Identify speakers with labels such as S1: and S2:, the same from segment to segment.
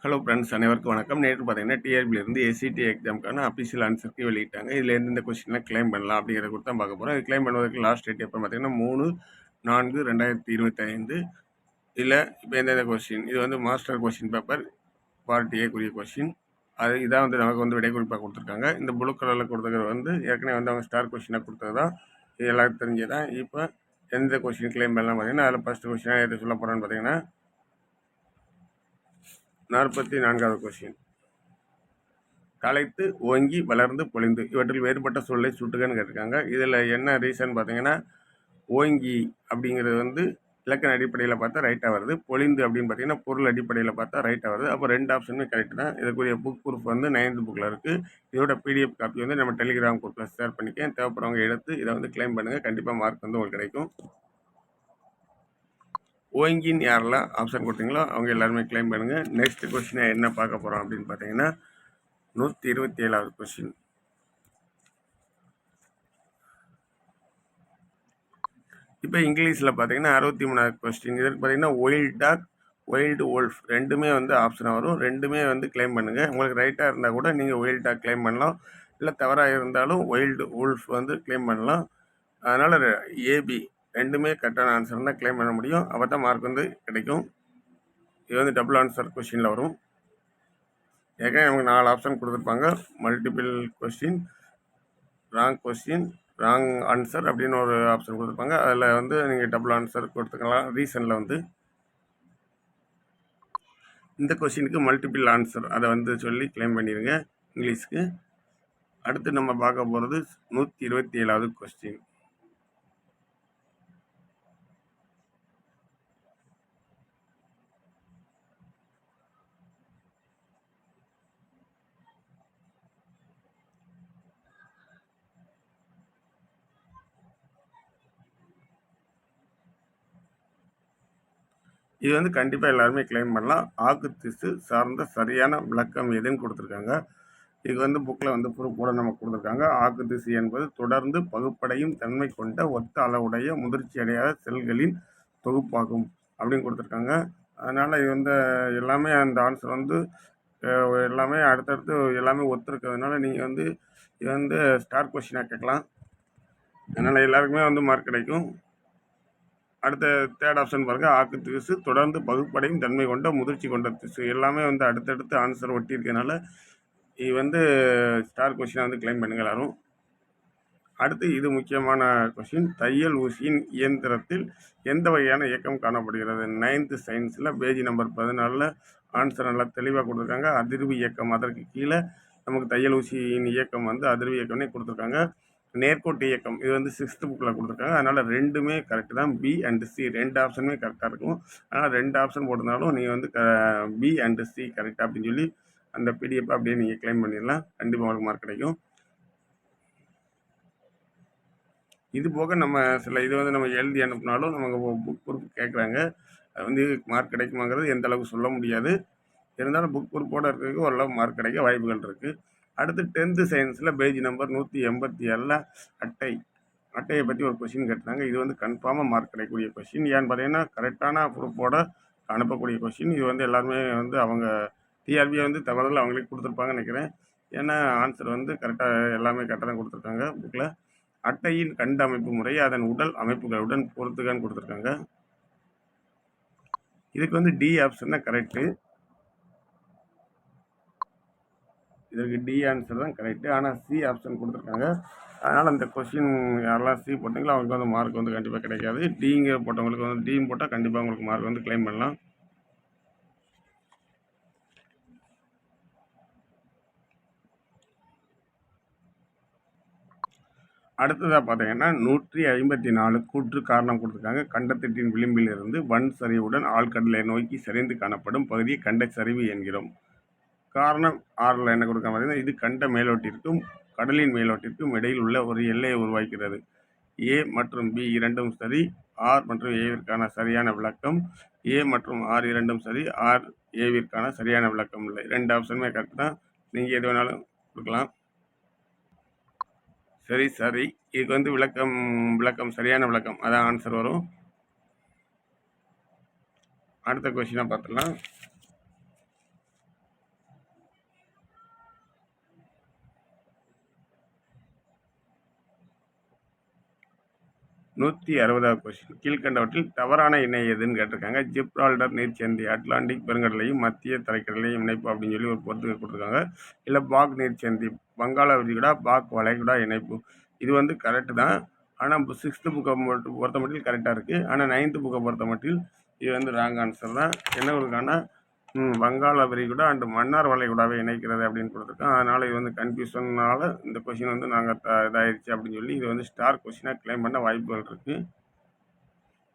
S1: Hello friends, அனைவருக்கும் வணக்கம். நேற்று பார்த்தீங்கன்னா டிஆர்பியிலேருந்து எஸ்சிடி எக்ஸாமுக்கான அஃபிஷியல் ஆன்சர் கீ வெளியிட்டாங்க. இதில் எந்தெந்த கொஸ்டின்லாம் கிளைம் பண்ணலாம் அப்படிங்கிறத குறித்து தான் பார்க்க போகிறோம். இது கிளைம் பண்ணுவதற்கு லாஸ்ட் டேட் எப்போ பார்த்தீங்கன்னா 3/4/2025. இதில் இப்போ எந்தெந்த கொஸ்டின், இது வந்து மாஸ்டர் கொஸ்டின் பேப்பர் பார்ட் ஏக்குரிய கொஸ்டின். இதான் வந்து நமக்கு வந்து விடைக்குறிப்பாக கொடுத்துருக்காங்க. இந்த ப்ளூ கலரில் கொடுத்துருக்கிறது வந்து ஏற்கனவே வந்து அவங்க ஸ்டார் கொஸ்டினாக கொடுத்தது தான். இது எல்லாருக்கும் தெரிஞ்சதான். இப்போ எந்த கொஸ்டின் கிளைம் பண்ணலாம் பார்த்தீங்கன்னா, அதில் ஃபஸ்ட்டு கொஸ்டினாக எது சொல்ல போகிறோன்னு பார்த்தீங்கன்னா 44வது கொஸ்டின். தலைத்து ஓங்கி வளர்ந்து பொழிந்து இவற்றில் வேறுபட்ட சொல்லை சுட்டுகன்னு கேட்டிருக்காங்க. இதில் என்ன ரீசன் பார்த்தீங்கன்னா, ஓங்கி அப்படிங்கிறது வந்து இலக்கண அடிப்படையில் பார்த்தா ரைட்டாக வருது. பொழிந்து அப்படின்னு பார்த்தீங்கன்னா பொருள் அடிப்படையில் பார்த்தா ரைட்டாக வருது. அப்போ 2 ஆப்ஷனுமே கரெக்ட் தான். இதுக்குரிய புக் ப்ரூஃப் வந்து 9th புக்கில் இருக்குது. இதோட பிடிஎஃப் காப்பி வந்து நம்ம டெலிகிராம் குரூப்பில் ஷேர் பண்ணிக்கேன். தேவைப்படுறவங்க எடுத்து இதை வந்து கிளைம் பண்ணுங்கள். கண்டிப்பாக மார்க் வந்து உங்களுக்கு கிடைக்கும். ஓங்கின்னு யாரெல்லாம் ஆப்ஷன் கொடுத்தீங்களோ அவங்க எல்லாருமே கிளைம் பண்ணுங்கள். நெக்ஸ்ட் கொஸ்டினை என்ன பார்க்க போகிறோம் அப்படின்னு பார்த்தீங்கன்னா 127வது கொஸ்டின். இப்போ இங்கிலீஷில் பார்த்தீங்கன்னா 63வது கொஸ்டின். இதற்கு பார்த்தீங்கன்னா ஒயில்ட் டாக், ஒயில்டு wolf ரெண்டுமே வந்து ஆப்ஷனாக வரும். ரெண்டுமே வந்து கிளைம் பண்ணுங்கள். உங்களுக்கு ரைட்டாக இருந்தால் கூட நீங்கள் ஒயில்ட் டாக் கிளைம் பண்ணலாம். இல்லை தவறாக இருந்தாலும் ஒயில்டு wolf வந்து கிளைம் பண்ணலாம். அதனால் ஏபி ரெண்டுமே கரெக்டான ஆன்சர் தான் கிளைம் பண்ண முடியும். அப்போ தான் மார்க் வந்து கிடைக்கும். இது வந்து டபுள் ஆன்சர் கொஸ்டினில் வரும். ஏற்கனவே நமக்கு 4 ஆப்ஷன் கொடுத்துருப்பாங்க. Multiple question, wrong question, wrong answer அப்படின்னு ஒரு ஆப்ஷன் கொடுத்துருப்பாங்க. அதில் வந்து நீங்கள் டபுள் ஆன்சர் கொடுத்துக்கலாம். ரீசனில் வந்து இந்த கொஸ்டினுக்கு மல்டிபிள் ஆன்சர் அதை வந்து சொல்லி கிளைம் பண்ணிடுங்க இங்கிலீஷ்க்கு. அடுத்து நம்ம பார்க்க போகிறது 127வது கொஸ்டின். இது வந்து கண்டிப்பாக எல்லாருமே கிளைம் பண்ணலாம். ஆக்கு திசு சார்ந்த சரியான விளக்கம் எதுன்னு கொடுத்துருக்காங்க. இது வந்து புக்கில் வந்து ப்ரூஃப் கூட நமக்கு கொடுத்துருக்காங்க. ஆக்கு திசு என்பது தொடர்ந்து பகுப்படையும் தன்மை கொண்ட ஒத்த அளவுடைய முதிர்ச்சி அடையாத செல்களின் தொகுப்பாகும் அப்படின்னு கொடுத்துருக்காங்க. அதனால் இது வந்து எல்லாமே அந்த ஆன்சர் வந்து எல்லாமே அடுத்தடுத்து எல்லாமே ஒத்துருக்கிறதுனால நீங்கள் வந்து இது வந்து ஸ்டார் கொஸ்டினாக கேட்கலாம். அதனால் எல்லாருக்குமே வந்து மார்க் கிடைக்கும். அடுத்த தேர்ட் ஆப்ஷன் பாருங்கள். ஆக்கு திசு தொடர்ந்து பகுப்படையும் தன்மை கொண்ட முதிர்ச்சி கொண்ட திசு. எல்லாமே வந்து அடுத்தடுத்து ஆன்சர் ஒட்டி இருக்கனால இது வந்து ஸ்டார் கொஸ்டினாக வந்து கிளைம் பண்ணுங்க எல்லாரும். அடுத்து இது முக்கியமான கொஸ்டின். தையல் ஊசியின் இயந்திரத்தில் எந்த வகையான இயக்கம் காணப்படுகிறது? 9th சயின்ஸில் பேஜ் நம்பர் 14 ஆன்சர் நல்லா தெளிவாக கொடுத்துருக்காங்க. அதிர்வு இயக்கம். அதற்கு கீழே நமக்கு தையல் ஊசியின் இயக்கம் வந்து அதிர்வு இயக்கம்னே கொடுத்துருக்காங்க. நேர்கோட்டு இயக்கம் இது வந்து 6th புக்கில் கொடுத்துருக்காங்க. அதனால் ரெண்டுமே கரெக்டு தான். பி அண்ட் சி 2 ஆப்ஷனுமே கரெக்டாக இருக்கும். அதனால் 2 ஆப்ஷன் போட்டிருந்தாலும் நீங்கள் வந்து பி அண்ட் சி கரெக்டாக அப்படின்னு சொல்லி அந்த பிடிஎஃப் அப்படியே நீங்கள் கிளைம் பண்ணிடலாம். கண்டிப்பாக உங்களுக்கு மார்க் கிடைக்கும். இது போக நம்ம சில இது வந்து நம்ம எழுதி அனுப்புனாலும் நமக்கு புக் ப்ரூஃப் கேட்குறாங்க. அது வந்து மார்க் கிடைக்குமாங்கிறது எந்த அளவுக்கு சொல்ல முடியாது. இருந்தாலும் புக் ப்ரூஃபோடு இருக்கிறதுக்கு ஓரளவு மார்க் கிடைக்க வாய்ப்புகள் இருக்குது. அடுத்து 10th சயின்ஸில் பேஜ் நம்பர் 187 அட்டையை பற்றி ஒரு கொஸ்டின் கேட்டாங்க. இது வந்து கன்ஃபார்மாக மார்க் கிடைக்கக்கூடிய கொஸ்டின். ஏன்னு பார்த்தீங்கன்னா கரெக்டான ப்ரூஃபோட அனுப்பக்கூடிய கொஸ்டின். இது வந்து எல்லாருமே வந்து அவங்க டிஆர்பியை வந்து தவறுதல் அவங்களே கொடுத்துருப்பாங்கன்னு நினைக்கிறேன். ஏன்னா ஆன்சர் வந்து கரெக்டாக எல்லாமே கரெக்டாக தான் கொடுத்துருக்காங்க புக்கில். அட்டையின் கண்ட அமைப்பு முறையை அதன் உடல் அமைப்புகளுடன் பொறுத்துக்கான்னு கொடுத்துருக்காங்க. இதுக்கு வந்து டி ஆப்ஷன் தான் கரெக்டு. இதற்கு டி ஆன்சர் தான் கரெக்டு. ஆனால் சி ஆப்ஷன் கொடுத்துருக்காங்க. அதனால் அந்த கொஸ்டின் யாரெல்லாம் சி போட்டிங்களோ அவங்களுக்கு வந்து மார்க் வந்து கண்டிப்பாக கிடைக்காது. டிங்க போட்டவங்களுக்கு வந்து டின்னு போட்டால் கண்டிப்பாக உங்களுக்கு மார்க் வந்து கிளைம் பண்ணலாம். அடுத்ததாக பார்த்தீங்கன்னா 154 கூற்று காரணம் கொடுத்துருக்காங்க. கண்டத்திட்டின் விளிம்பில் இருந்து வன் சரிவுடன் ஆழ்கடலை நோக்கி சரிந்து காணப்படும் பகுதியை கண்ட சரிவு என்கிறோம். காரணம் 6ல் என்ன கொடுக்க பார்த்தீங்கன்னா, இது கண்ட மேலோட்டிற்கும் கடலின் மேலோட்டிற்கும் இடையில் உள்ள ஒரு எல்லையை உருவாக்கிறது. ஏ மற்றும் பி இரண்டும் சரி. ஆர் மற்றும் ஏவிற்கான சரியான விளக்கம். ஏ மற்றும் ஆர் இரண்டும் சரி. ஆர் ஏவிற்கான சரியான விளக்கம் இல்லை. 2 ஆப்ஷனுமே கரெக்ட் தான். நீங்கள் எது வேணாலும் கொடுக்கலாம். சரி சரி. இதுக்கு வந்து விளக்கம் சரியான விளக்கம் அதான் ஆன்சர் வரும். அடுத்த கொஸ்டினாக பார்த்துக்கலாம். 160வது கொஸ்டின். கீழ்க்கண்டவற்றில் தவறான இணை எதுன்னு கேட்டிருக்காங்க. ஜிப்ரால்டர் நீர்ச்சந்தி அட்லாண்டிக் பெருங்கடலையும் மத்திய தரைக்கடலையும் இணைப்பு அப்படின்னு சொல்லி ஒரு பொறுத்து கொடுத்துருக்காங்க. இல்லை பாக் நீர்ச்சந்தி வங்காள விரிகுடா பாக் வளைகுடா இணைப்பு. இது வந்து கரெக்டு தான். ஆனால் 6th புக்கை பொறுத்த மட்டில் கரெக்டாக இருக்குது. ஆனால் 9th புக்கை பொறுத்த மட்டில் இது வந்து ராங் ஆன்சர் தான். என்ன கொடுக்காங்கன்னா வங்காள விரிகுடா அண்ட் மன்னார் வளைகுடாவை இணைக்கிறது அப்படின்னு கொடுத்துருக்கோம். அதனால் இது வந்து கன்ஃபியூஷன்னால இந்த கொஷின் வந்து நாங்கள் இதாகிடுச்சு அப்படின்னு சொல்லி இது வந்து ஸ்டார் கொஷினாக கிளைம் பண்ண வாய்ப்புகள் இருக்குது.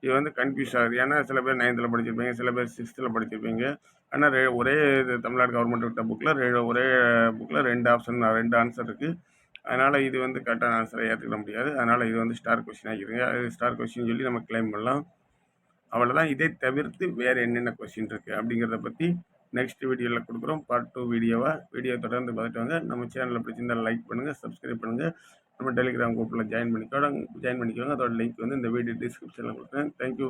S1: இது வந்து கன்ஃபியூஸ் ஆகுது. ஏன்னா சில பேர் 9th படிச்சிருப்பீங்க, சில பேர் 6th படிச்சிருப்பீங்க. ஆனால் ஒரே இது தமிழ்நாடு கவர்மெண்ட் விட்ட புக்கில் ஒரே புக்கில் 2 ஆன்சர் இருக்குது. அதனால் இது வந்து கரெக்டான ஆன்சரை ஏற்றுக்க முடியாது. அதனால் இது வந்து ஸ்டார் கொஷின் ஆகிருங்க. அது ஸ்டார் கொஷின் சொல்லி நம்ம கிளைம் பண்ணலாம். அவ்வளோதான். இதை தவிர்த்து வேறு என்னென்ன கொஸ்டின் இருக்குது அப்படிங்கிறத பற்றி நெக்ஸ்ட் வீடியோவில் கொடுக்குறோம். பார்ட் 2 வீடியோ தொடர்ந்து பார்த்துட்டு வாங்க. நம்ம சேனலில் பிடிச்சிருந்தால் லைக் பண்ணுங்கள், சப்ஸ்கிரைப் பண்ணுங்கள். நம்ம டெலிகிராம் குரூப்பில் ஜாயின் பண்ணிக்கோங்க. அதோட லிங்க் வந்து இந்த வீடியோ டிஸ்கிரிப்ஷனில் கொடுக்குறேன். தேங்க்யூ.